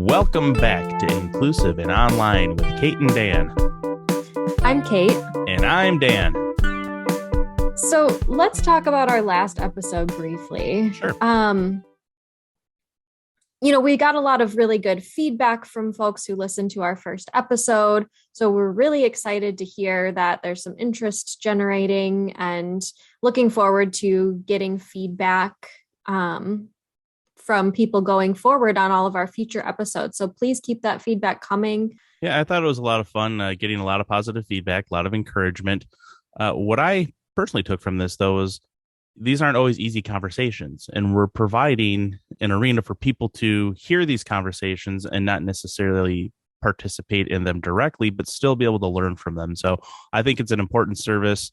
Welcome back to Inclusive and Online with Kate and Dan. I'm Kate. And I'm Dan. So let's talk about our last episode briefly. Sure. We got a lot of really good feedback from folks who listened to our first episode. So we're really excited to hear that there's some interest generating and looking forward to getting feedback from people going forward on all of our future episodes. So please keep that feedback coming. Yeah, I thought it was a lot of fun getting a lot of positive feedback, a lot of encouragement. What I personally took from this, though, is these aren't always easy conversations, and we're providing an arena for people to hear these conversations and not necessarily participate in them directly, but still be able to learn from them. So I think it's an important service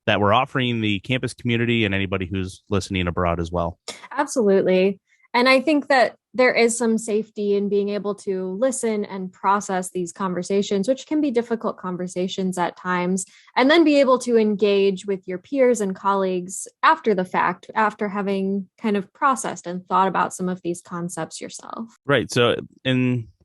that we're offering the campus community and anybody who's listening abroad as well. Absolutely. And I think that there is some safety in being able to listen and process these conversations, which can be difficult conversations at times, and then be able to engage with your peers and colleagues after the fact, after having kind of processed and thought about some of these concepts yourself. Right. So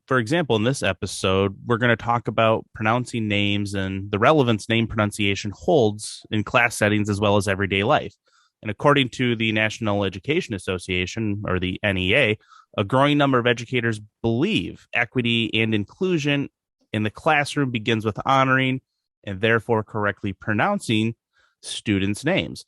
for example, in this episode, we're going to talk about pronouncing names and the relevance name pronunciation holds in class settings as well as everyday life. And according to the National Education Association, or the NEA, a growing number of educators believe equity and inclusion in the classroom begins with honoring and therefore correctly pronouncing students' names.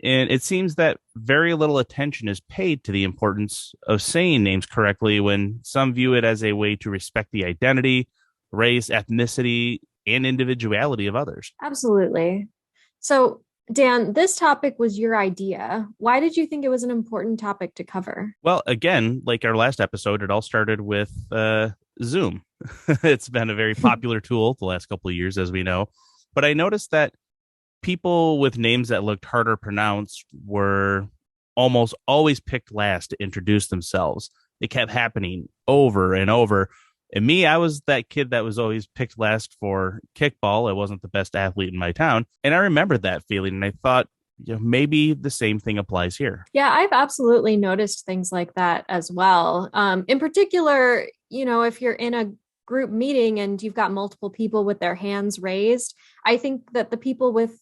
And it seems that very little attention is paid to the importance of saying names correctly, when some view it as a way to respect the identity, race, ethnicity, and individuality of others. Absolutely. So, Dan, this topic was your idea. Why did you think it was an important topic to cover? Well, again, like our last episode, it all started with Zoom. It's been a very popular tool the last couple of years, as we know. But I noticed that people with names that looked harder pronounced were almost always picked last to introduce themselves. It kept happening over and over. And me, I was that kid that was always picked last for kickball. I wasn't the best athlete in my town. And I remembered that feeling. And I thought, maybe the same thing applies here. Yeah, I've absolutely noticed things like that as well. In particular, if you're in a group meeting and you've got multiple people with their hands raised, I think that the people with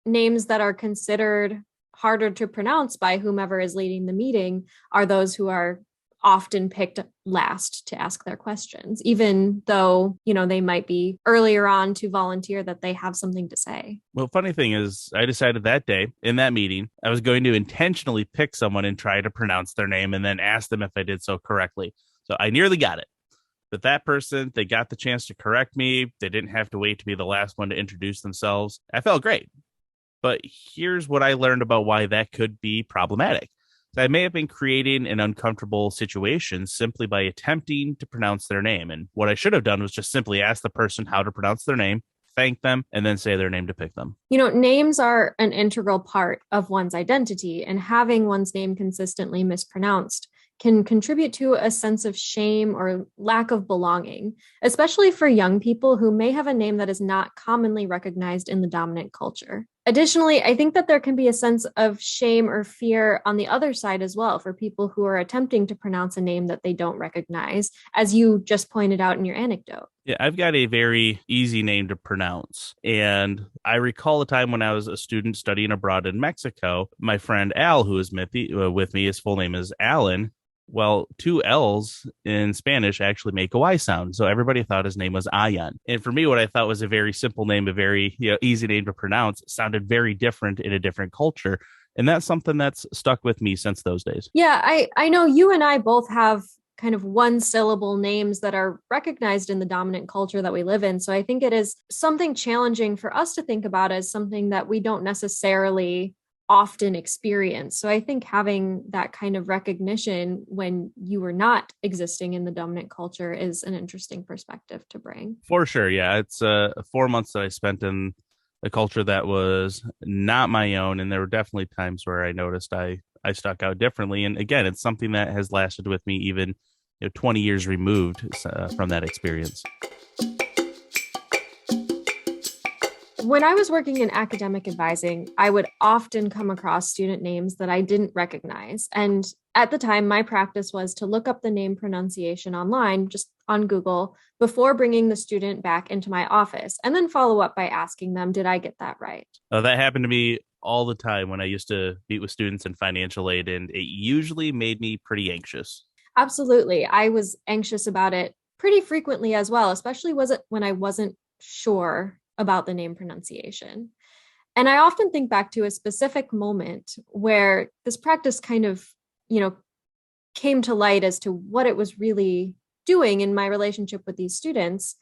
names that are considered harder to pronounce by whomever is leading the meeting are those who are often picked last to ask their questions, even though, they might be earlier on to volunteer that they have something to say. Well, funny thing is, I decided that day in that meeting, I was going to intentionally pick someone and try to pronounce their name and then ask them if I did so correctly. So I nearly got it. But that person, they got the chance to correct me. They didn't have to wait to be the last one to introduce themselves. I felt great. But here's what I learned about why that could be problematic. I may have been creating an uncomfortable situation simply by attempting to pronounce their name. And what I should have done was just simply ask the person how to pronounce their name, thank them, and then say their name to pick them. Names are an integral part of one's identity, and having one's name consistently mispronounced can contribute to a sense of shame or lack of belonging, especially for young people who may have a name that is not commonly recognized in the dominant culture. Additionally, I think that there can be a sense of shame or fear on the other side as well for people who are attempting to pronounce a name that they don't recognize, as you just pointed out in your anecdote. Yeah, I've got a very easy name to pronounce. And I recall a time when I was a student studying abroad in Mexico. My friend Al, who is with me, his full name is Alan. Well, two L's in Spanish actually make a Y sound. So everybody thought his name was Ayan. And for me, what I thought was a very simple name, a very easy name to pronounce, sounded very different in a different culture. And that's something that's stuck with me since those days. Yeah, I know you and I both have kind of one syllable names that are recognized in the dominant culture that we live in. So I think it is something challenging for us to think about as something that we don't necessarily often experience. So I think having that kind of recognition when you were not existing in the dominant culture is an interesting perspective to bring. For sure. Yeah. It's 4 months that I spent in a culture that was not my own. And there were definitely times where I noticed I stuck out differently. And again, it's something that has lasted with me even 20 years removed from that experience. When I was working in academic advising, I would often come across student names that I didn't recognize. And at the time, my practice was to look up the name pronunciation online, just on Google, before bringing the student back into my office, and then follow up by asking them, did I get that right? That happened to me all the time when I used to meet with students in financial aid, and it usually made me pretty anxious. Absolutely. I was anxious about it pretty frequently as well, especially was it when I wasn't sure about the name pronunciation. And I often think back to a specific moment where this practice kind of, you know, came to light as to what it was really doing in my relationship with these students.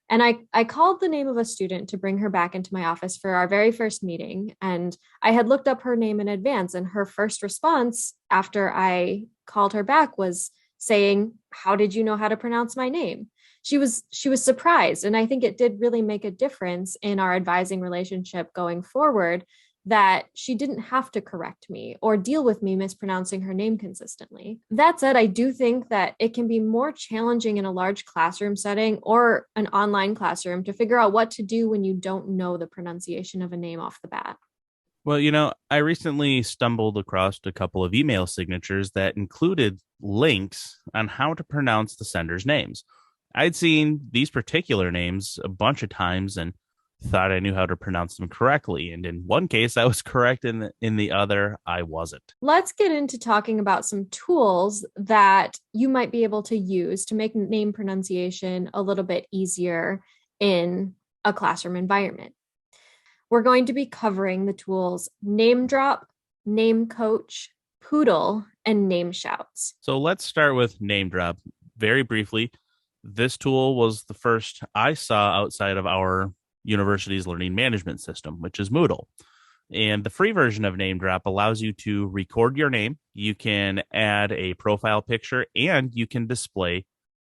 And I called the name of a student to bring her back into my office for our very first meeting. And I had looked up her name in advance. And her first response after I called her back was saying, "How did you know how to pronounce my name?" She was surprised. And I think it did really make a difference in our advising relationship going forward, that she didn't have to correct me or deal with me mispronouncing her name consistently. That said, I do think that it can be more challenging in a large classroom setting or an online classroom to figure out what to do when you don't know the pronunciation of a name off the bat. Well, I recently stumbled across a couple of email signatures that included links on how to pronounce the sender's names. I'd seen these particular names a bunch of times and thought I knew how to pronounce them correctly. And in one case, I was correct, in the other, I wasn't. Let's get into talking about some tools that you might be able to use to make name pronunciation a little bit easier in a classroom environment. We're going to be covering the tools Name Drop, Name Coach, Poodle, and Name Shouts. So let's start with Name Drop. Very briefly, this tool was the first I saw outside of our university's learning management system, which is Moodle. And the free version of Name Drop allows you to record your name. You can add a profile picture and you can display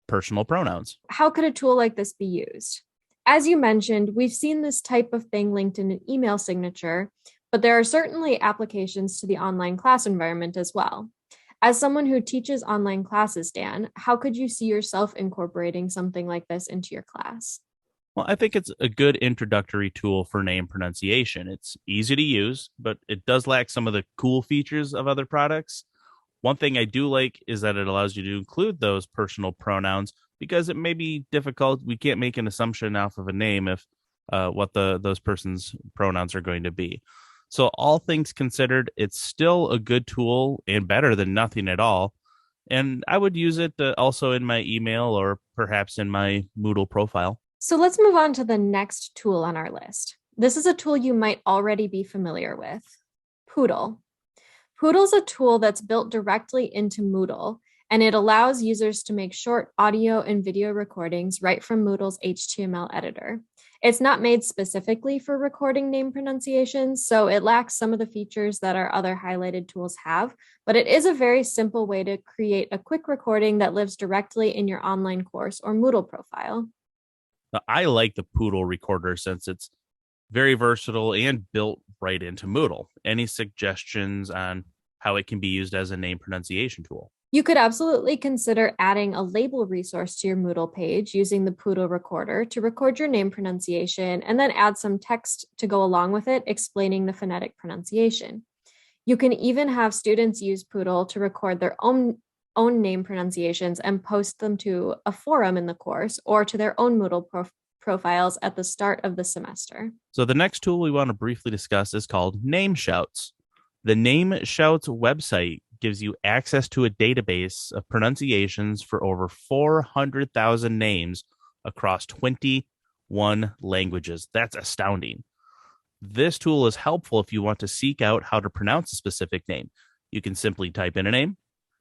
personal pronouns. How could a tool like this be used? As you mentioned, we've seen this type of thing linked in an email signature, but there are certainly applications to the online class environment as well. As someone who teaches online classes, Dan, how could you see yourself incorporating something like this into your class? Well, I think it's a good introductory tool for name pronunciation. It's easy to use, but it does lack some of the cool features of other products. One thing I do like is that it allows you to include those personal pronouns because it may be difficult. We can't make an assumption off of a name if what those person's pronouns are going to be. So all things considered, it's still a good tool and better than nothing at all. And I would use it also in my email or perhaps in my Moodle profile. So let's move on to the next tool on our list. This is a tool you might already be familiar with, Poodle. Poodle is a tool that's built directly into Moodle, and it allows users to make short audio and video recordings right from Moodle's HTML editor. It's not made specifically for recording name pronunciations, so it lacks some of the features that our other highlighted tools have, but it is a very simple way to create a quick recording that lives directly in your online course or Moodle profile. I like the Poodle recorder since it's very versatile and built right into Moodle. Any suggestions on how it can be used as a name pronunciation tool? You could absolutely consider adding a label resource to your Moodle page using the Poodle recorder to record your name pronunciation and then add some text to go along with it explaining the phonetic pronunciation. You can even have students use Poodle to record their own name pronunciations and post them to a forum in the course or to their own Moodle profiles at the start of the semester. So the next tool we want to briefly discuss is called Name Shouts. The Name Shouts website gives you access to a database of pronunciations for over 400,000 names across 21 languages. That's astounding. This tool is helpful if you want to seek out how to pronounce a specific name. You can simply type in a name,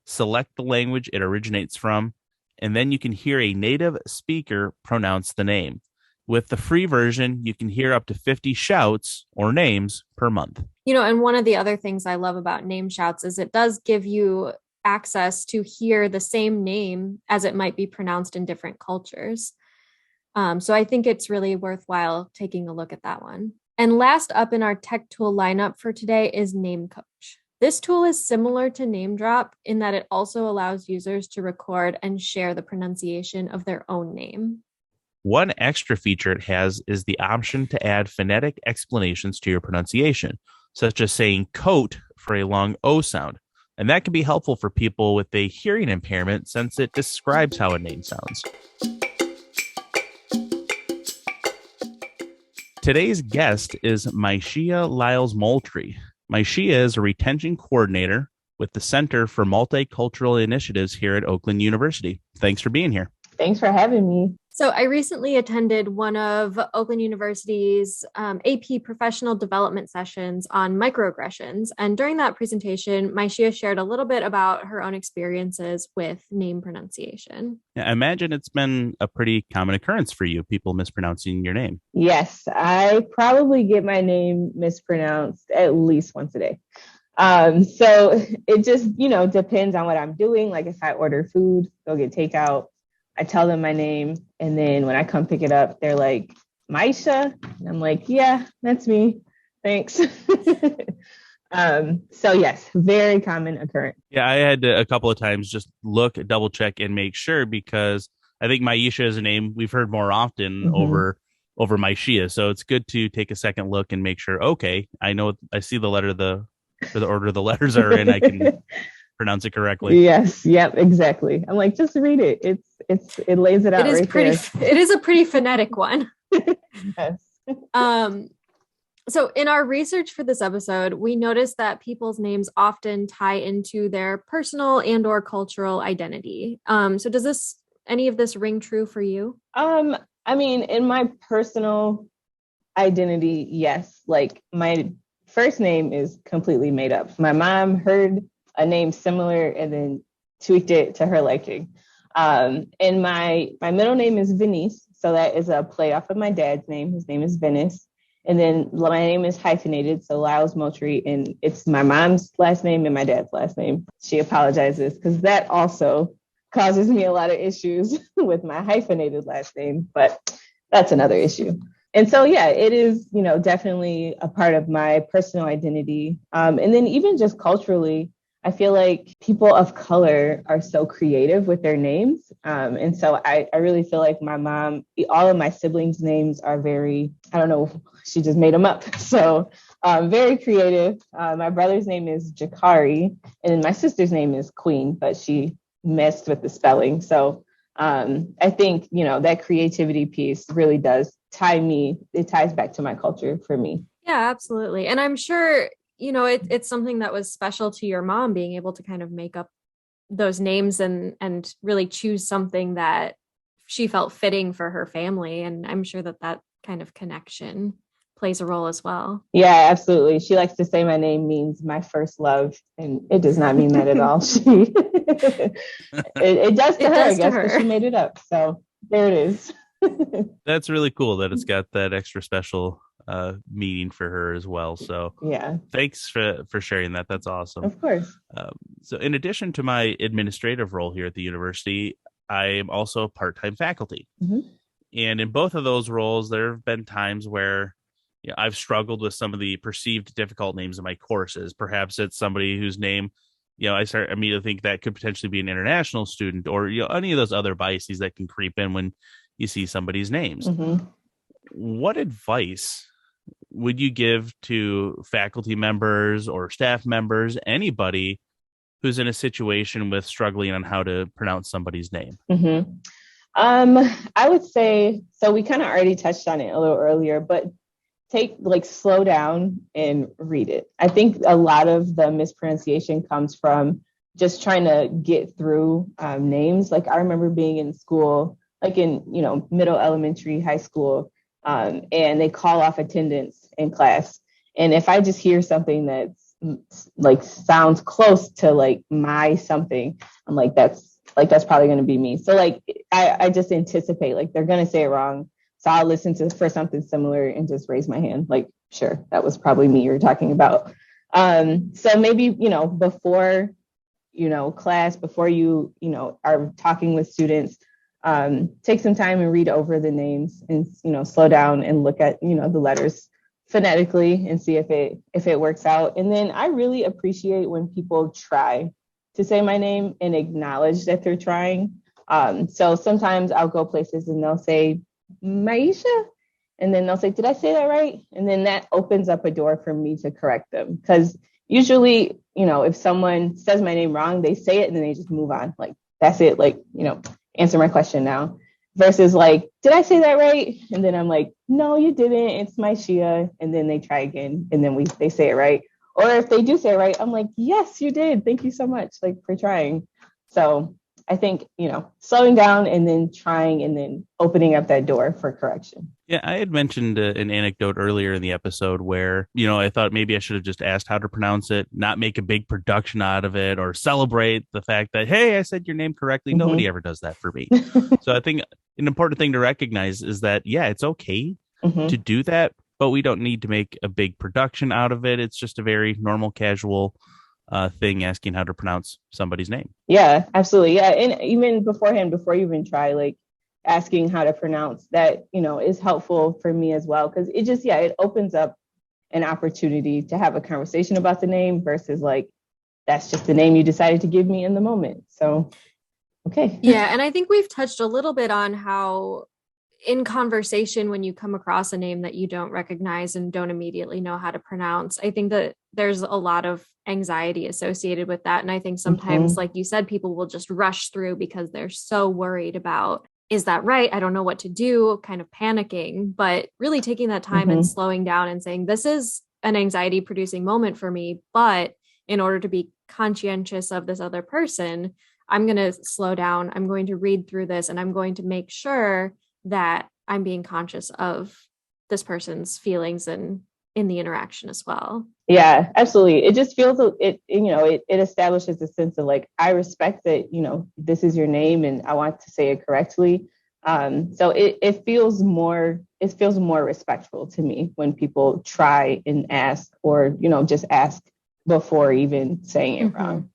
select the language it originates from, and then you can hear a native speaker pronounce the name. With the free version, you can hear up to 50 shouts or names per month. And one of the other things I love about Name Shouts is it does give you access to hear the same name as it might be pronounced in different cultures. So I think it's really worthwhile taking a look at that one. And last up in our tech tool lineup for today is Name Coach. This tool is similar to Name Drop in that it also allows users to record and share the pronunciation of their own name. One extra feature it has is the option to add phonetic explanations to your pronunciation, such as saying coat for a long O sound. And that can be helpful for people with a hearing impairment since it describes how a name sounds. Today's guest is Myshia Liles-Moultrie. Myshia is a retention coordinator with the Center for Multicultural Initiatives here at Oakland University. Thanks for being here. Thanks for having me. So I recently attended one of Oakland University's AP professional development sessions on microaggressions. And during that presentation, Myshia shared a little bit about her own experiences with name pronunciation. I imagine it's been a pretty common occurrence for you, people mispronouncing your name. Yes, I probably get my name mispronounced at least once a day. So it just, depends on what I'm doing. Like if I order food, go get takeout, I tell them my name. And then when I come pick it up, they're like, Myshia. And I'm like, yeah, that's me. Thanks. So yes, very common occurrence. Yeah, I had to a couple of times just look, double check and make sure, because I think Myshia is a name we've heard more often over Myshia. So it's good to take a second look and make sure, okay, I know I see the letter, the order the letters are in, I can pronounce it correctly. Yes. Yep. Exactly. I'm like, just read it. It lays it out right there. It is a pretty phonetic one. Yes. So in our research for this episode, we noticed that people's names often tie into their personal and or cultural identity. So does any of this ring true for you? I mean, in my personal identity, yes. Like my first name is completely made up. My mom heard a name similar and then tweaked it to her liking. And my middle name is Venice. So that is a play off of my dad's name. His name is Venice. And then my name is hyphenated, so Liles-Moultrie, and it's my mom's last name and my dad's last name. She apologizes because that also causes me a lot of issues with my hyphenated last name, but that's another issue. And so, yeah, it is, definitely a part of my personal identity. And then even just culturally, I feel like people of color are so creative with their names. And so I really feel like my mom, all of my siblings' names are very, I don't know, she just made them up. So very creative. My brother's name is Jakari, and my sister's name is Queen, but she messed with the spelling. So I think, that creativity piece really does it ties back to my culture for me. Yeah, absolutely. And I'm sure it's something that was special to your mom, being able to kind of make up those names and really choose something that she felt fitting for her family. And I'm sure that kind of connection plays a role as well. Yeah, absolutely. She likes to say my name means my first love, and it does not mean that at all. It does to her, I guess, because she made it up. So there it is. That's really cool that it's got that extra special meaning for her as well. So yeah, thanks for sharing that. That's awesome. Of course. So in addition to my administrative role here at the university, I am also part-time faculty. Mm-hmm. And in both of those roles, there have been times where I've struggled with some of the perceived difficult names in my courses. Perhaps it's somebody whose name, I start immediately think that could potentially be an international student, or any of those other biases that can creep in when you see somebody's names. Mm-hmm. What advice would you give to faculty members or staff members, anybody who's in a situation with struggling on how to pronounce somebody's name? Mm-hmm. I would say, so we kind of already touched on it a little earlier, but slow down and read it. I think a lot of the mispronunciation comes from just trying to get through names. Like I remember being in school, like in, middle elementary, high school, and they call off attendance in class. And if I just hear something that's sounds close to my something, I'm like, that's probably going to be me. So I just anticipate they're going to say it wrong. So I'll listen for something similar and just raise my hand. Sure, that was probably me you're talking about. So maybe, before, class, before you are talking with students, take some time and read over the names and, slow down and look at, the letters phonetically and see if it works out. And then I really appreciate when people try to say my name and acknowledge that they're trying. So sometimes I'll go places and they'll say Myshia. And then they'll say, did I say that right? And then that opens up a door for me to correct them. Because usually, if someone says my name wrong, they say it and then they just move on. Like, that's it. Like, answer my question now. Versus like, did I say that right? And then I'm like, no, you didn't. It's Myshia. And then they try again. And then they say it right. Or if they do say it right, I'm like, yes, you did. Thank you so much, like, for trying. So I think, slowing down and then trying and then opening up that door for correction. Yeah, I had mentioned an anecdote earlier in the episode where, I thought maybe I should have just asked how to pronounce it, not make a big production out of it or celebrate the fact that, hey, I said your name correctly. Nobody ever does that for me. So I think an important thing to recognize is that, yeah, it's okay to do that, but we don't need to make a big production out of it. It's just a very normal, casual thing, asking how to pronounce somebody's name. Yeah, absolutely. Yeah. And even beforehand, before you even try, like, asking how to pronounce that, is helpful for me as well. Cause it opens up an opportunity to have a conversation about the name versus like, that's just the name you decided to give me in the moment. So, okay. Yeah. And I think we've touched a little bit on how in conversation, when you come across a name that you don't recognize and don't immediately know how to pronounce, I think that there's a lot of anxiety associated with that. And I think sometimes, like you said, people will just rush through because they're so worried about, is that right? I don't know what to do, kind of panicking, but really taking that time and slowing down and saying, this is an anxiety producing moment for me, but in order to be conscientious of this other person, I'm going to slow down. I'm going to read through this and I'm going to make sure that I'm being conscious of this person's feelings and in the interaction as well. Yeah, absolutely. It just feels it establishes a sense of like, I respect that, this is your name and I want to say it correctly. So it feels more respectful to me when people try and ask or, just ask before even saying it wrong.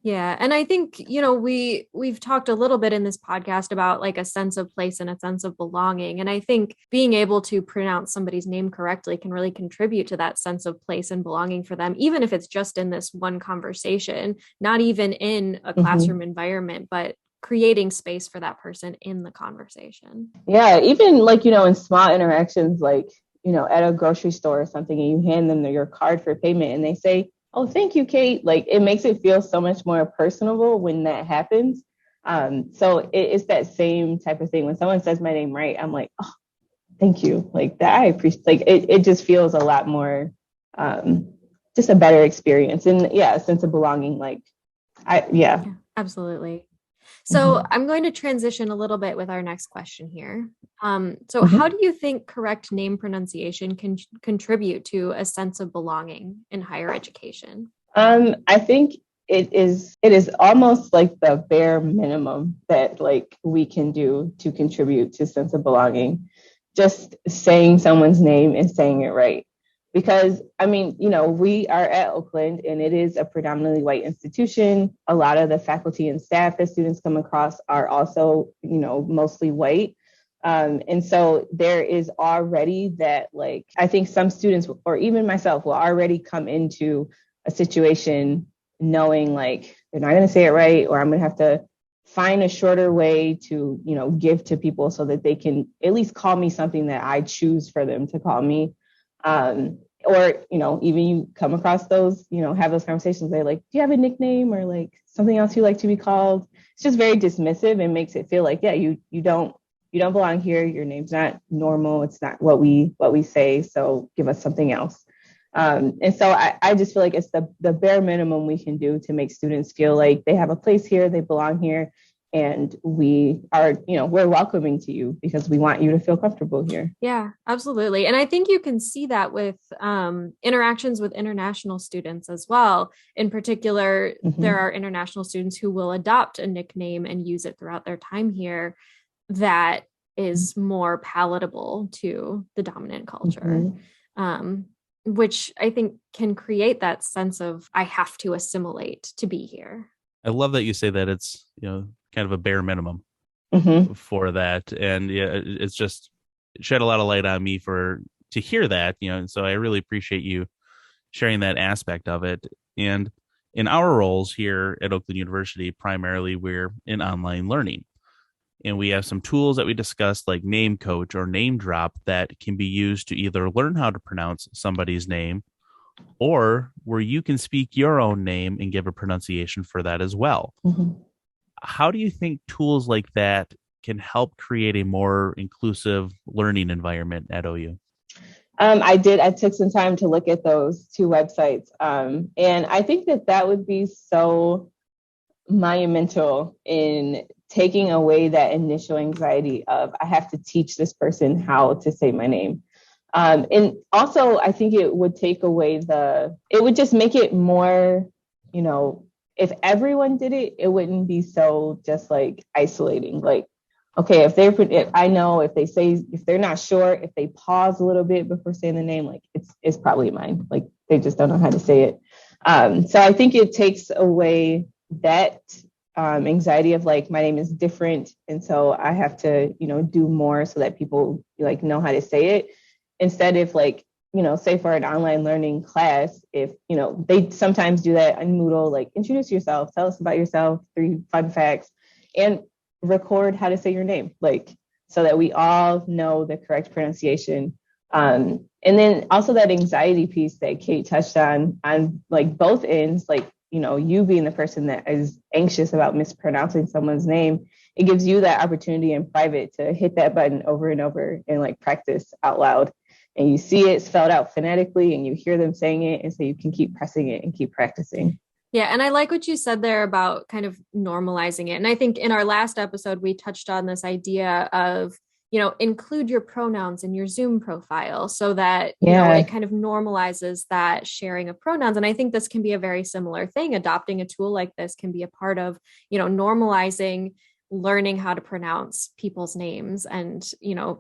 Yeah. And I think, we've talked a little bit in this podcast about like a sense of place and a sense of belonging. And I think being able to pronounce somebody's name correctly can really contribute to that sense of place and belonging for them, even if it's just in this one conversation, not even in a classroom environment, but creating space for that person in the conversation. Yeah. Even like, in small interactions, like, at a grocery store or something, and you hand them your card for payment and they say, oh, thank you, Kate. Like, it makes it feel so much more personable when that happens. So it's that same type of thing. When someone says my name right, I'm like, oh, thank you. Like that, I appreciate. Like it just feels a lot more, just a better experience, and a sense of belonging. Like, yeah, absolutely. So I'm going to transition a little bit with our next question here. How do you think correct name pronunciation can contribute to a sense of belonging in higher education? I think it is almost like the bare minimum that like we can do to contribute to a sense of belonging. Just saying someone's name and saying it right. Because, I mean, we are at Oakland and it is a predominantly white institution. A lot of the faculty and staff that students come across are also, mostly white. And so there is already that, like, I think some students or even myself will already come into a situation knowing like they're not going to say it right, or I'm going to have to find a shorter way to, give to people so that they can at least call me something that I choose for them to call me. Or, even you come across those, have those conversations. They're like, do you have a nickname or like something else you like to be called? It's just very dismissive and makes it feel like, yeah, you don't belong here. Your name's not normal. It's not what we say. So give us something else. And so I just feel like it's the bare minimum we can do to make students feel like they have a place here, they belong here. And we are, we're welcoming to you because we want you to feel comfortable here. Yeah, absolutely. And I think you can see that with interactions with international students as well. In particular, there are international students who will adopt a nickname and use it throughout their time here that is more palatable to the dominant culture, which I think can create that sense of, I have to assimilate to be here. I love that you say that it's, kind of a bare minimum for that. And it's just shed a lot of light on me to hear that, and so I really appreciate you sharing that aspect of it. And in our roles here at Oakland University, primarily we're in online learning. And we have some tools that we discussed, like Name Coach or Name Drop, that can be used to either learn how to pronounce somebody's name or where you can speak your own name and give a pronunciation for that as well. Mm-hmm. How do you think tools like that can help create a more inclusive learning environment at OU? I took some time to look at those two websites. And I think that would be so monumental in taking away that initial anxiety of, I have to teach this person how to say my name. And also, I think it would take away it would just make it more, if everyone did it, it wouldn't be so just like isolating. Like, okay, if they're not sure, if they pause a little bit before saying the name, like it's probably mine. Like they just don't know how to say it. So I think it takes away that anxiety of like, my name is different. And so I have to, do more so that people like know how to say it. Instead of like, say for an online learning class, if, they sometimes do that on Moodle, like introduce yourself, tell us about yourself, 3 fun facts, and record how to say your name, like, so that we all know the correct pronunciation. And then also that anxiety piece that Kate touched on like both ends, like, you being the person that is anxious about mispronouncing someone's name, it gives you that opportunity in private to hit that button over and over and like practice out loud. And you see it spelled out phonetically and you hear them saying it. And so you can keep pressing it and keep practicing. Yeah. And I like what you said there about kind of normalizing it. And I think in our last episode, we touched on this idea of, include your pronouns in your Zoom profile so that, it kind of normalizes that sharing of pronouns. And I think this can be a very similar thing. Adopting a tool like this can be a part of, normalizing learning how to pronounce people's names and,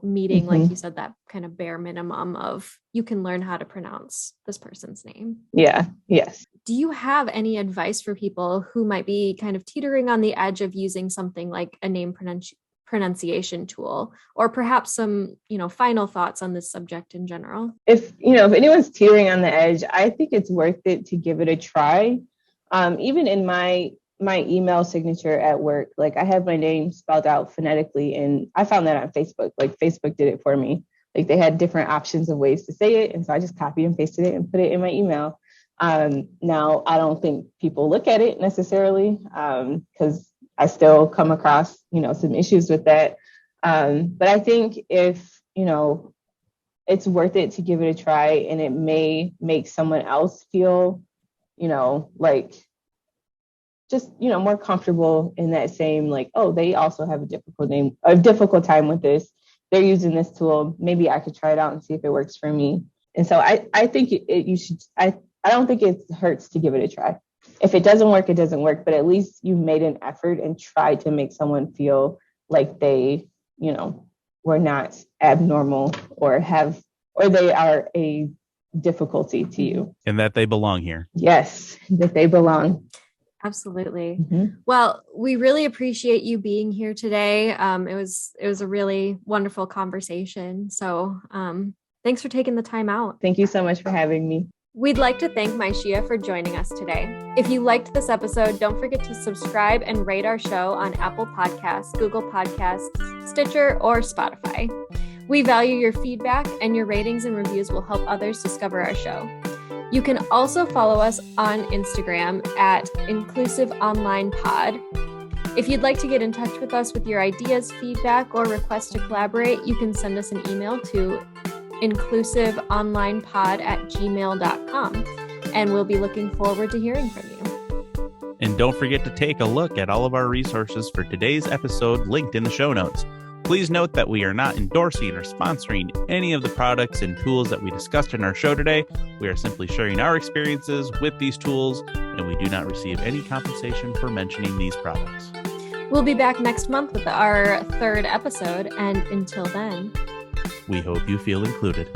meeting, like you said, that kind of bare minimum of you can learn how to pronounce this person's name. Yeah. Yes. Do you have any advice for people who might be kind of teetering on the edge of using something like a name pronunciation tool, or perhaps some, final thoughts on this subject in general? If anyone's teetering on the edge, I think it's worth it to give it a try. Even in my email signature at work, like I have my name spelled out phonetically, and I found that on Facebook. Like Facebook did it for me. Like they had different options of ways to say it, and so I just copied and pasted it and put it in my email. Now I don't think people look at it necessarily because I still come across some issues with that. But I think if it's worth it to give it a try, and it may make someone else feel like just, more comfortable in that same, like, oh, they also have a difficult time with this. They're using this tool. Maybe I could try it out and see if it works for me. And so I think you should, I don't think it hurts to give it a try. If it doesn't work, it doesn't work, but at least you made an effort and tried to make someone feel like they, were not abnormal or they are a difficulty to you. And that they belong here. Yes, that they belong. Absolutely. Mm-hmm. Well, we really appreciate you being here today. It was a really wonderful conversation. So thanks for taking the time out. Thank you so much for having me. We'd like to thank Myshia for joining us today. If you liked this episode, don't forget to subscribe and rate our show on Apple Podcasts, Google Podcasts, Stitcher, or Spotify. We value your feedback, and your ratings and reviews will help others discover our show. You can also follow us on Instagram at Inclusive Online Pod. If you'd like to get in touch with us with your ideas, feedback, or requests to collaborate, you can send us an email to inclusiveonlinepod@gmail.com, and we'll be looking forward to hearing from you. And don't forget to take a look at all of our resources for today's episode linked in the show notes. Please note that we are not endorsing or sponsoring any of the products and tools that we discussed in our show today. We are simply sharing our experiences with these tools, and we do not receive any compensation for mentioning these products. We'll be back next month with our 3rd episode, and until then, we hope you feel included.